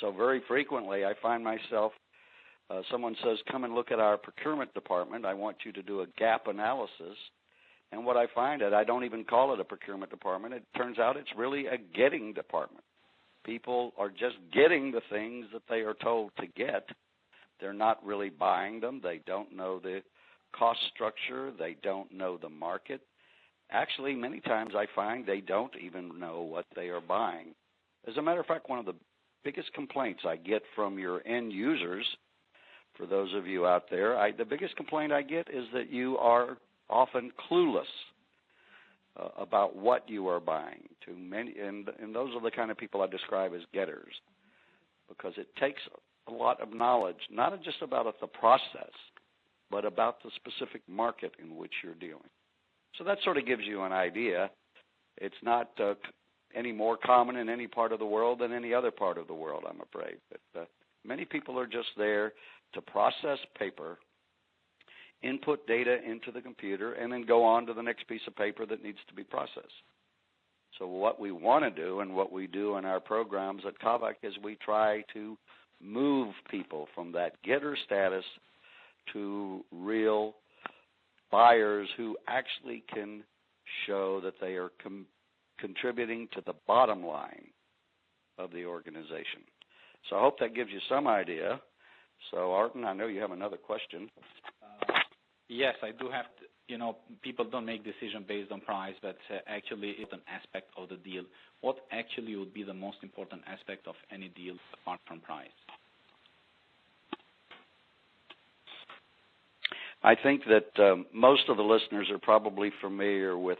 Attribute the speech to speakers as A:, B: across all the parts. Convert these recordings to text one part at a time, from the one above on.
A: So very frequently I find myself, someone says, come and look at our procurement department. I want you to do a gap analysis. And what I find is I don't even call it a procurement department. It turns out it's really a getting department. People are just getting the things that they are told to get. They're not really buying them. They don't know the cost structure. They don't know the market. Actually, many times I find they don't even know what they are buying. As a matter of fact, one of the biggest complaints I get from your end users, for those of you out there, the biggest complaint I get is that you are often clueless about what you are buying. To many, and those are the kind of people I describe as getters, because it takes a lot of knowledge, not just about the process, but about the specific market in which you're dealing. So that sort of gives you an idea. It's not any more common in any part of the world than any other part of the world, I'm afraid. But many people are just there to process paper, input data into the computer, and then go on to the next piece of paper that needs to be processed. So what we want to do and what we do in our programs at Kavak is we try to move people from that getter status to real buyers who actually can show that they are contributing to the bottom line of the organization. So I hope that gives you some idea. So, Artin, I know you have another question.
B: Yes, I do have to, people don't make decisions based on price, but actually it's an aspect of the deal. What actually would be the most important aspect of any deal apart from price?
A: I think that most of the listeners are probably familiar with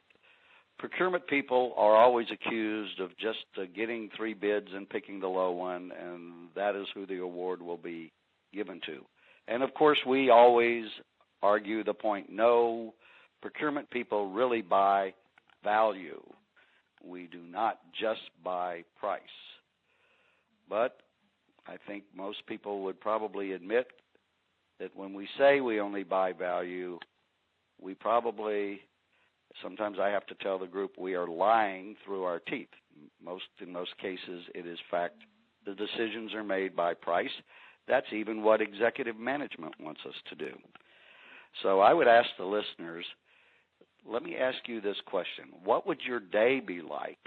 A: procurement. People are always accused of just getting 3 bids and picking the low one, and that is who the award will be given to. And, of course, we always argue the point, no, procurement people really buy value. We do not just buy price. But I think most people would probably admit that when we say we only buy value, we probably, sometimes I have to tell the group, we are lying through our teeth. In most cases, it is fact the decisions are made by price. That's even what executive management wants us to do. So I would ask the listeners, let me ask you this question. What would your day be like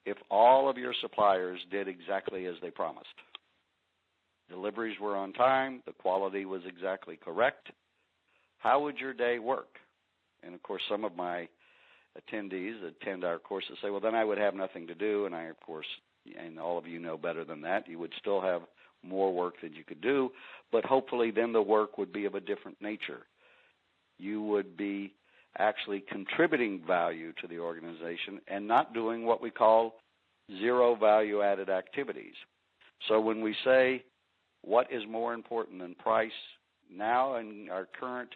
A: if all of your suppliers did exactly as they promised? Deliveries were on time, the quality was exactly correct. How would your day work? And, of course, some of my attendees that attend our courses say, well, then I would have nothing to do. And I, of course, and all of you know better than that, you would still have more work that you could do, but hopefully then the work would be of a different nature. You would be actually contributing value to the organization and not doing what we call zero value-added activities. So when we say what is more important than price, now in our current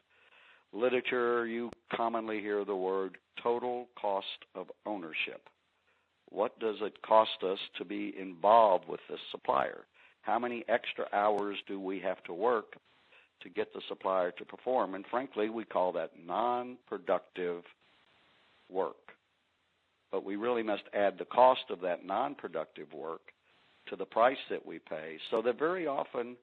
A: literature, you commonly hear the word total cost of ownership. What does it cost us to be involved with this supplier? How many extra hours do we have to work to get the supplier to perform? And frankly, we call that non-productive work. But we really must add the cost of that non-productive work to the price that we pay, so that very often,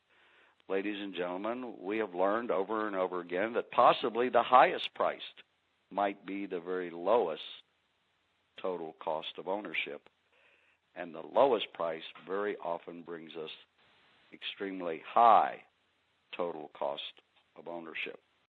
A: ladies and gentlemen, we have learned over and over again that possibly the highest priced might be the very lowest total cost of ownership. And the lowest price very often brings us extremely high total cost of ownership.